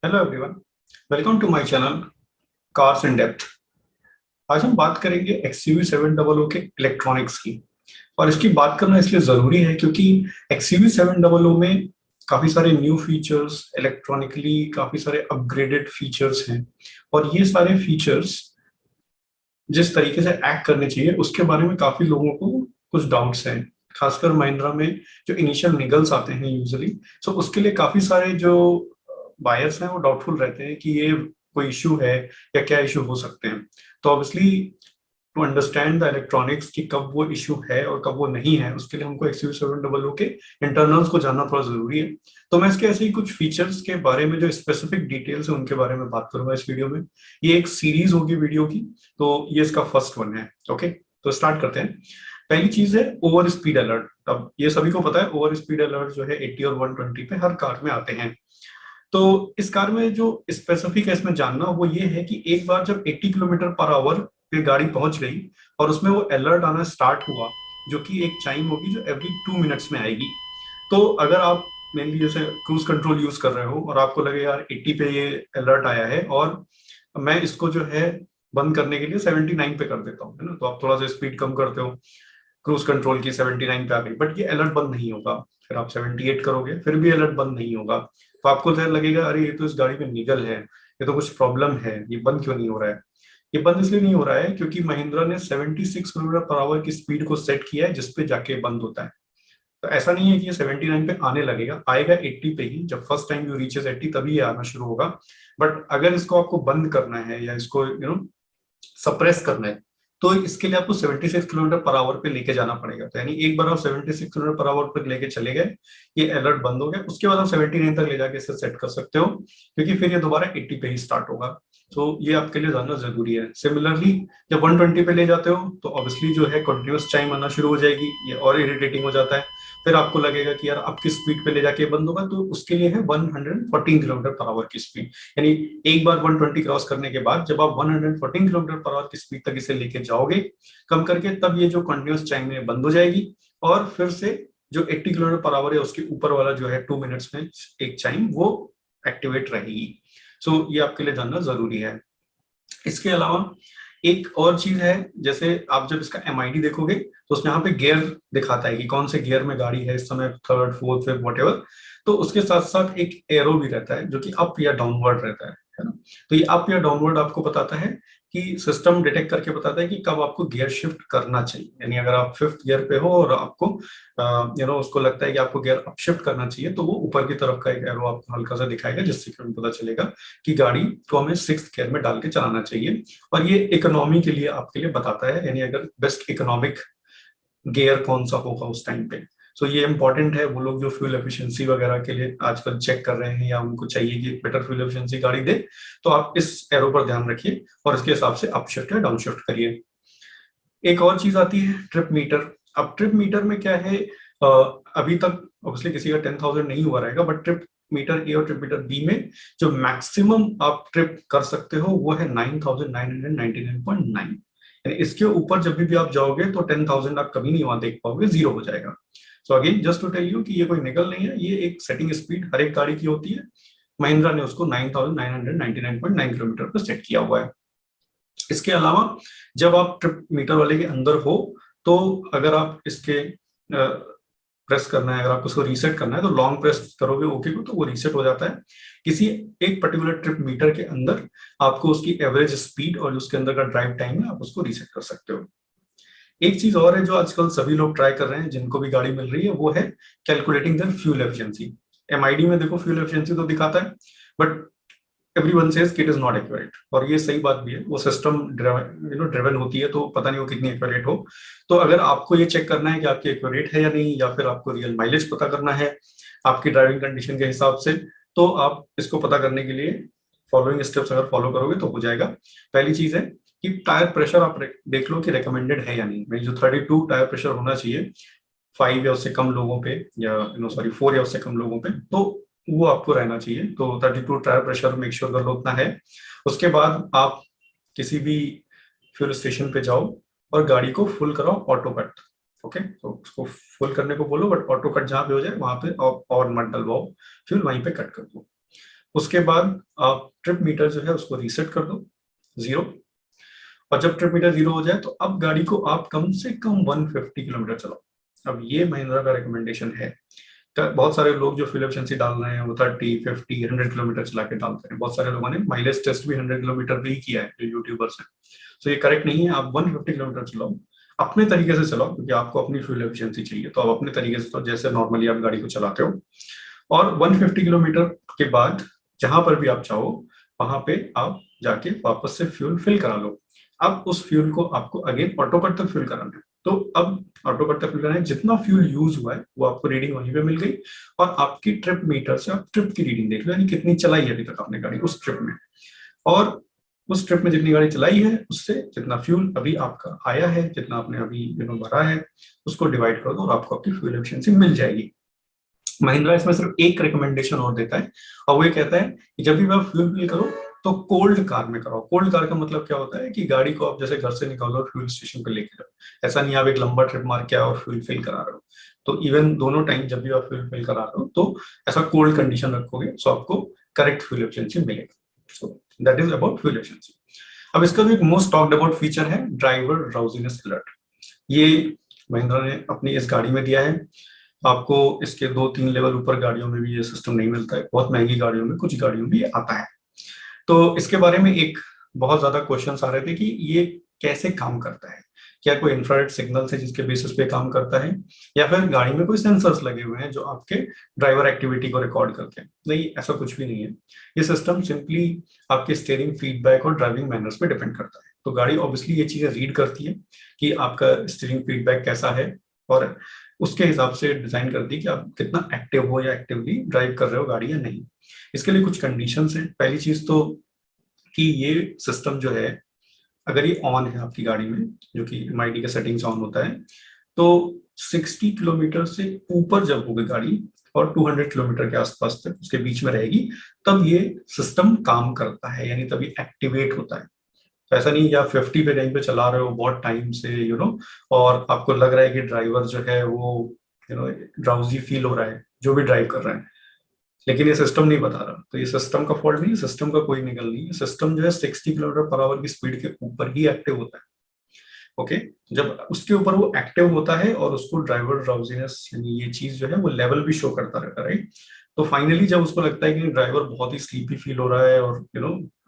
Hello everyone, welcome to my channel cars in depth. आज हम बात करेंगे एक्सयूवी 700 के इलेक्ट्रॉनिक्स की। और इसकी बात करना इसलिए जरूरी है क्योंकि एक्सयूवी 700 में काफी सारे न्यू फीचर्स, इलेक्ट्रॉनिकली काफी सारे अपग्रेडेड फीचर्स हैं। और ये सारे फीचर्स जिस तरीके से एक्ट करने चाहिए उसके बारे में काफी लोगों को कुछ डाउट्स हैं। खासकर महिंद्रा में जो इनिशियल निगल्स आते हैं यूजुअली, सो उसके लिए काफी सारे जो बायर्स हैं वो डाउटफुल रहते हैं कि ये कोई इशू है या क्या इशू हो सकते हैं। तो obviously to understand the electronics कि कब वो इशू है और कब वो नहीं है, उसके लिए हमको एक्सयूवी 700 के इंटरनल्स को जानना थोड़ा जरूरी है। तो मैं इसके ऐसे ही कुछ फीचर्स के बारे में जो स्पेसिफिक डिटेल्स है उनके बारे में बात करूंगा इस वीडियो में। ये एक सीरीज होगी वीडियो की, तो ये इसका फर्स्ट वन है। ओके, तो स्टार्ट करते हैं। पहली चीज है ओवर स्पीड अलर्ट। अब ये सभी को पता है ओवर स्पीड अलर्ट जो है 80 और 120 पे हर कार में आते हैं। तो इस कार में जो स्पेसिफिक है इसमें जानना वो ये है कि एक बार जब 80 किलोमीटर पर आवर पे गाड़ी पहुंच गई और उसमें वो अलर्ट आना स्टार्ट हुआ, जो कि एक चाइम होगी जो एवरी 2 मिनट्स में आएगी। तो अगर आप मेनली जैसे क्रूज कंट्रोल यूज कर रहे हो और आपको लगे यार 80 पे ये अलर्ट आया है और मैं इसको जो है बंद करने के लिए 79 पे कर देता हूँ, है ना, तो आप थोड़ा सा स्पीड कम करते हो, क्रूज कंट्रोल की 79 पे आ गई, बट ये अलर्ट बंद नहीं होगा। फिर आप 78 करोगे फिर भी अलर्ट बंद नहीं होगा। तो आपको तो लगेगा अरे ये तो इस गाड़ी में निगल है, ये तो कुछ प्रॉब्लम है, ये बंद क्यों नहीं हो रहा है। ये बंद इसलिए नहीं हो रहा है क्योंकि महिंद्रा ने 76 किलोमीटर पर आवर की स्पीड को सेट किया है जिसपे जाके बंद होता है। तो ऐसा नहीं है कि ये 79 पे आने लगेगा, आएगा 80 पे ही। जब फर्स्ट टाइम यू रीचेस 80 तभी ये आना शुरू होगा। बट अगर इसको आपको बंद करना है या इसको सप्रेस करना है, तो इसके लिए आपको 76 किलोमीटर पर आवर पे लेके जाना पड़ेगा। तो यानी एक बार आप 76 किलोमीटर पर आवर पे लेके चले गए, ये अलर्ट बंद हो गया, उसके बाद आप 79 तक ले जाके इसे सेट कर सकते हो, क्योंकि फिर ये दोबारा 80 पे ही स्टार्ट होगा। तो ये आपके लिए जानना जरूरी है। सिमिलरली जब 120 पे ले जाते हो तो ऑब्वियसली जो है कंटिन्यूअस टाइम आना शुरू हो जाएगी, ये और इरिटेटिंग हो जाता है। फिर आपको लगेगा कि यार अब किस स्पीड पे ले जाके बंद होगा, तो उसके लिए है 114 किलोमीटर पर आवर की स्पीड। यानी एक बार 120 क्रॉस करने के बाद जब आप 114 किलोमीटर पर आवर की स्पीड तक इसे लेके जाओगे कम करके, तब ये जो कंटिन्यूअस टाइम है बंद हो जाएगी। और फिर से जो 80 किलोमीटर पर आवर है उसके ऊपर वाला जो है 2 मिनट्स में एक चाइम वो एक्टिवेट रहेगी। सो ये आपके लिए जानना जरूरी है। इसके अलावा एक और चीज है, जैसे आप जब इसका एमआईडी देखोगे तो उसमें यहाँ पे गियर दिखाता है कि कौन से गियर में गाड़ी है इस समय, थर्ड फोर्थ फिफ्थ वट। तो उसके साथ साथ एक एरो भी रहता है जो कि अप या डाउनवर्ड रहता है ना। तो ये अप या डाउनवर्ड आपको बताता है कि सिस्टम डिटेक्ट करके बताता है कि कब आपको गियर शिफ्ट करना चाहिए। यानी अगर आप फिफ्थ गियर पे हो और आपको उसको लगता है कि आपको गियर अप शिफ्ट करना चाहिए, तो वो ऊपर की तरफ का एक एरो आपको हल्का सा दिखाएगा, जिससे कि हमें पता चलेगा कि गाड़ी को हमें सिक्स्थ गियर में डाल के चलाना चाहिए। और ये इकोनॉमी के लिए आपके लिए बताता है, यानी अगर बेस्ट इकोनॉमिक गियर कौन सा होगा उस टाइम पे। सो ये इंपॉर्टेंट है। वो लोग जो फ्यूल एफिशिएंसी वगैरह के लिए आजकल चेक कर रहे हैं या उनको चाहिए कि बेटर फ्यूल एफिशिएंसी गाड़ी दे, तो आप इस एरो पर ध्यान रखिए और इसके हिसाब से अप शिफ्ट या डाउन शिफ्ट करिए। एक और चीज आती है ट्रिप मीटर। अब ट्रिप मीटर में क्या है, अभी तक ऑब्वियसली किसी का 10,000 नहीं हुआ रहेगा, बट ट्रिप मीटर ए और ट्रिप मीटर बी में जो मैक्सिमम आप ट्रिप कर सकते हो वो है 9,999.9। यानी इसके ऊपर जब भी आप जाओगे तो 10,000 आप कभी नहीं वहां देख पाओगे, जीरो हो जाएगा। So again just to tell you कि ये कोई निकल नहीं है, ये एक सेटिंग स्पीड हर एक गाड़ी की होती है। महिंद्रा ने उसको 9,999.9 किलोमीटर पर सेट किया हुआ है। इसके अलावा जब आप ट्रिप मीटर वाले के अंदर हो, तो अगर आप इसके प्रेस करना है, अगर आपको उसको रीसेट करना है तो लॉन्ग प्रेस करोगे ओके को, तो वो रीसेट हो जाता है। किसी एक पर्टिकुलर ट्रिप मीटर के अंदर आपको उसकी एवरेज स्पीड और उसके अंदर का ड्राइव टाइम है आप उसको रीसेट कर सकते हो। एक चीज और है जो आजकल सभी लोग ट्राई कर रहे हैं जिनको भी गाड़ी मिल रही है, वो है calculating their fuel efficiency. MID में देखो फ्यूल एफिशिएंसी तो दिखाता है, but everyone says it is not accurate. और ये सही बात भी है, वो सिस्टम ड्रिवन होती है, तो पता नहीं वो कितनी एक्यूरेट हो। तो अगर आपको ये चेक करना है कि आपकी एक्यूरेट है या नहीं, या फिर आपको रियल माइलेज पता करना है आपकी ड्राइविंग कंडीशन के हिसाब से, तो आप इसको पता करने के लिए फॉलोइंग स्टेप्स अगर फॉलो करोगे तो हो जाएगा। पहली चीज है कि टायर प्रेशर आप देख लो कि रिकमेंडेड है या नहीं। जो 32 टायर प्रेशर होना चाहिए 5 या उससे कम लोगों पे, या 4 या उससे कम लोगों पे, तो वो आपको रहना चाहिए। तो 32 टायर प्रेशर मेक श्योर कर लो उतना है। उसके बाद आप किसी भी फ्यूल स्टेशन पे जाओ और गाड़ी को फुल कराओ ऑटो कट। ओके, तो उसको फुल करने को बोलो, बट ऑटो कट जहां पे हो जाए वहां पे और मत डलवाओ, फ्यूल वहीं पे कट कर दो। उसके बाद आप ट्रिप मीटर जो है उसको रीसेट कर दो 0, और जब ट्रिप मीटर 0 हो जाए तो अब गाड़ी को आप कम से कम 150 किलोमीटर चलाओ। अब ये महिंद्रा का रिकमेंडेशन है। बहुत सारे लोग जो फ्यूल एफिशिएंसी डाल रहे हैं वो 30, 50, 100 किलोमीटर चला के डालते हैं। बहुत सारे लोगों ने माइलेज टेस्ट भी 100 किलोमीटर पे ही किया है, जो यूट्यूबर्स हैं। तो ये करेक्ट नहीं है। आप 150 किलोमीटर चलाओ, अपने तरीके से चलाओ, क्योंकि आपको अपनी फ्यूल एफिशिएंसी चाहिए, तो आप अपने तरीके से चलाओ जैसे नॉर्मली आप गाड़ी को चलाते हो। और 150 किलोमीटर के बाद जहां पर भी आप चाहो वहां पे आप जाके वापस से फ्यूल फिल करा लो। अब उस फ्यूल को आपको अगेन ऑटो कट तक फिल कराना है। तो अब ऑटो कट तक फिल कराना है, जितना फ्यूल यूज हुआ है वो आपको रीडिंग वहीं पे मिल गई, और आपकी ट्रिप मीटर से आप ट्रिप की रीडिंग देख लो, यानी कितनी चलाई है अभी तक आपने गाड़ी उस ट्रिप में। और उस ट्रिप में जितनी गाड़ी चलाई है उससे जितना फ्यूल अभी आपका आया है, जितना आपने अभी भरा है, उसको डिवाइड कर दो और आपको आपकी फ्यूल एफिशिएंसी मिल जाएगी। महिंद्रा इसमें सिर्फ एक रिकमेंडेशन और देता है, और वो ये कहता है कि जब भी आप फ्यूल फिल करो तो कोल्ड कार में कराओ। कोल्ड कार का मतलब क्या होता है कि गाड़ी को आप जैसे घर से निकालो और फ्यूल स्टेशन पे लेके जाओ। ऐसा नहीं आप एक लंबा ट्रिप मार के आओ और फ्यूल फिल करा रहे हो। तो इवन दोनों टाइम जब भी आप फ्यूल फिल करा रहे हो तो ऐसा कोल्ड कंडीशन रखोगे, सो आपको करेक्ट फ्यूल एफिशिएंसी मिलेगा। So that is about fuel efficiency. अब इसका जो एक मोस्ट टॉक्ड अबाउट फीचर है ड्राइवर ड्राउजीनेस अलर्ट। ये महिंद्रा ने अपनी इस गाड़ी में दिया है। आपको इसके 2-3 लेवल ऊपर गाड़ियों में भी ये सिस्टम नहीं मिलता है। बहुत महंगी गाड़ियों में, कुछ गाड़ियों में ये आता है। तो इसके बारे में एक बहुत ज्यादा क्वेश्चंस आ रहे थे कि ये कैसे काम करता है। क्या कोई इंफ्रारेड सिग्नल है जिसके बेसिस पे काम करता है, या फिर गाड़ी में कोई सेंसर्स लगे हुए हैं जो आपके ड्राइवर एक्टिविटी को रिकॉर्ड करते हैं? नहीं, ऐसा कुछ भी नहीं है। ये सिस्टम सिंपली आपके स्टीयरिंग फीडबैक और ड्राइविंग मैनर्स पे डिपेंड करता है। तो गाड़ी ऑब्वियसली ये चीजें रीड करती है कि आपका स्टीयरिंग फीडबैक कैसा है, और उसके हिसाब से डिजाइन करती है कि आप कितना एक्टिव हो या एक्टिवली ड्राइव कर रहे हो गाड़ी या नहीं। इसके लिए कुछ कंडीशंस हैं। पहली चीज तो कि ये सिस्टम जो है, अगर ये ऑन है आपकी गाड़ी में, जो कि MID के सेटिंग्स ऑन होता है, तो 60 किलोमीटर से ऊपर जब होगी गाड़ी और 200 किलोमीटर के आसपास तक उसके बीच में रहेगी, तब ये सिस्टम काम करता है, यानी तभी एक्टिवेट होता है। तो ऐसा नहीं कि आप 50 पे कहीं पे चला रहे हो बहुत टाइम से और आपको लग रहा है कि ड्राइवर जो है वो ड्राउजी फील हो रहा है जो भी ड्राइव कर रहा है, लेकिन ये सिस्टम नहीं बता रहा। तो ये सिस्टम का फॉल्ट नहीं है, सिस्टम का कोई निकल नहीं है। सिस्टम जो है 60 किलोमीटर पर आवर की स्पीड के ऊपर ही एक्टिव होता है। ओके, जब उसके ऊपर वो एक्टिव होता है और उसको ड्राइवर ड्राउजीनेस यानी ये चीज जो है वो लेवल भी शो करता रहता है, राइट। तो फाइनली जब उसको लगता है कि ड्राइवर बहुत ही स्लीपी फील हो रहा है और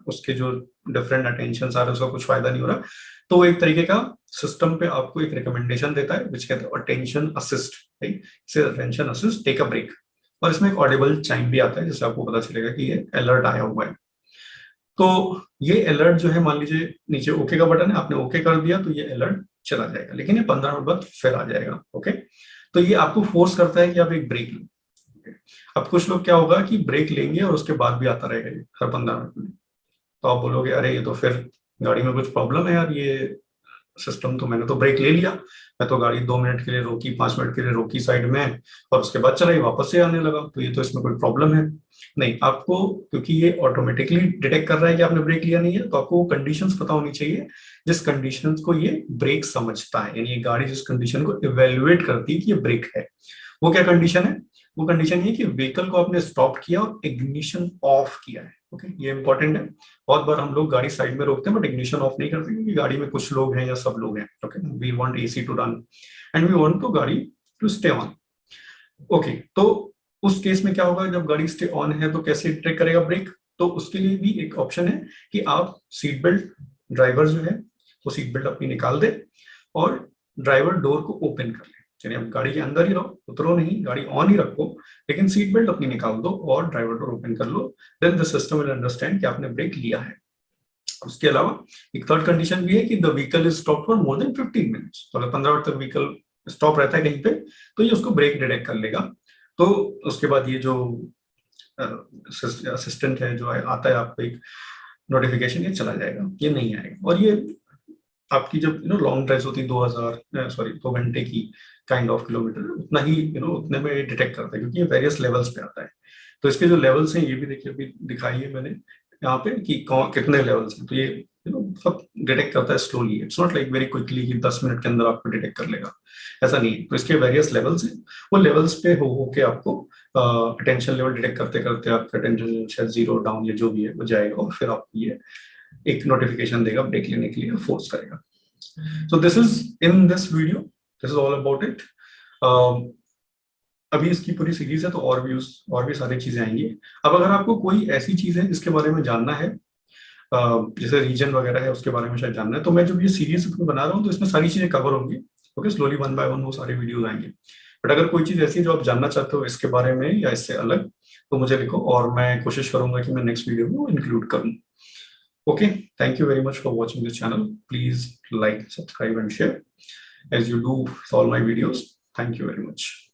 उसके जो डिफरेंट अटेंशन आ रहे हैं उसका कुछ फायदा नहीं हो रहा, तो वो एक तरीके का सिस्टम पे आपको एक रिकमेंडेशन देता है विच कहते हैं अटेंशन असिस्ट, राइट। इसे attention assist take a break. और इसमें एक ऑडिबल चाइम भी आता है जिससे आपको पता चलेगा कि ये अलर्ट आया हुआ है। तो ये अलर्ट जो है, मान लीजिए नीचे ओके का बटन है, आपने ओके कर दिया तो ये अलर्ट चला जाएगा, लेकिन ये 15 मिनट बाद फिर आ जाएगा। ओके, तो ये आपको फोर्स करता है कि आप एक ब्रेक लो। अब कुछ लोग क्या होगा कि ब्रेक लेंगे और उसके बाद भी आता रहेगा ये हर 15 मिनट में। तो आप बोलोगे अरे ये तो फिर गाड़ी में कुछ प्रॉब्लम है यार, ये सिस्टम तो मैंने तो ब्रेक ले लिया, मैं तो गाड़ी 2 मिनट के लिए रोकी, 5 मिनट के लिए रोकी साइड में, और उसके बाद चलाई वापस से आने लगा, तो ये तो इसमें कोई प्रॉब्लम है नहीं। आपको क्योंकि ये ऑटोमेटिकली डिटेक्ट कर रहा है कि आपने ब्रेक लिया नहीं है, तो आपको वो कंडीशंस पता होनी चाहिए जिस कंडीशंस को ये ब्रेक समझता है, यानी ये गाड़ी जिस कंडीशन को इवेल्युएट करती है कि ये ब्रेक है। वो क्या कंडीशन है? वो कंडीशन ये कि व्हीकल को आपने स्टॉप किया और इग्निशन ऑफ किया है। ओके, ये इंपॉर्टेंट है। बहुत बार हम लोग गाड़ी साइड में रोकते हैं बट इग्निशन ऑफ नहीं करते, क्योंकि गाड़ी में कुछ लोग हैं या सब लोग हैं। Okay, we want AC to run and we want to गाड़ी टू स्टे ऑन। ओके, तो उस केस में क्या होगा, जब गाड़ी स्टे ऑन है तो कैसे ट्रेक करेगा ब्रेक? तो उसके लिए भी एक ऑप्शन है कि आप सीट बेल्ट, ड्राइवर जो है वो सीट बेल्ट अपनी निकाल दे और ड्राइवर डोर को ओपन कर ले। यानी आप गाड़ी के अंदर ही रहो, उतरो नहीं, गाड़ी ऑन ही रखो, लेकिन सीट बेल्ट अपनी निकाल दो और ड्राइवर डोर ओपन कर लो। Then the system will understand कि आपने ब्रेक लिया है। उसके अलावा एक थर्ड कंडीशन भी है कि the vehicle is stop for more than 15 minutes. तो अगर 15 मिनट तक व्हीकल स्टॉप रहता है कहीं पे, तो ये उसको ब्रेक डिटेक्ट कर लेगा। तो उसके बाद ये जो असिस्टेंट है जो आता है आपको एक नोटिफिकेशन, ये चला जाएगा, ये नहीं आएगा। और ये आपकी जब लॉन्ग ड्राइव होती है 2 घंटे की काइंड ऑफ किलोमीटर, उतना ही उतने में डिटेक्ट करता है, क्योंकि ये वेरियस लेवल्स पे आता है। तो इसके जो लेवल्स हैं ये भी देखिए, अभी दिखाई है मैंने यहाँ पे कि कितने लेवल्स हैं। तो ये मतलब डिटेक्ट करता है slowly, it's not like very quickly कि 10 मिनट के अंदर आपको डिटेक्ट कर लेगा, ऐसा नहीं है। तो इसके वेरियस लेवल्स हैं, वो लेवल्स पे हो के आपको अटेंशन लेवल डिटेक्ट करते करते आपका अटेंशन शायद 0 डाउन या जो भी है वो जाएगा, और फिर आपको ये एक नोटिफिकेशन देगा ब्रेक लेने के लिए, फोर्स करेगा। So this is in this video, this is all about it. अभी इसकी पूरी सीरीज है तो और भी सारी चीजें आएंगी। अब अगर आपको कोई ऐसी चीज है जिसके बारे में जानना है, जैसे रीजन वगैरह है उसके बारे में शायद जानना है, तो मैं जब ये सीरीज बना रहा हूँ तो इसमें सारी चीजें कवर होंगी। ओके, स्लोली 1 बाय 1 वो सारे वीडियोस आएंगे। बट अगर कोई चीज ऐसी है जो आप जानना चाहते हो इसके बारे में या इससे अलग, तो मुझे लिखो और मैं कोशिश करूंगा कि मैं नेक्स्ट वीडियो में इंक्लूड करूँ। Okay, thank you very much for watching this channel. Please like, subscribe and share as you do with all my videos. Thank you very much.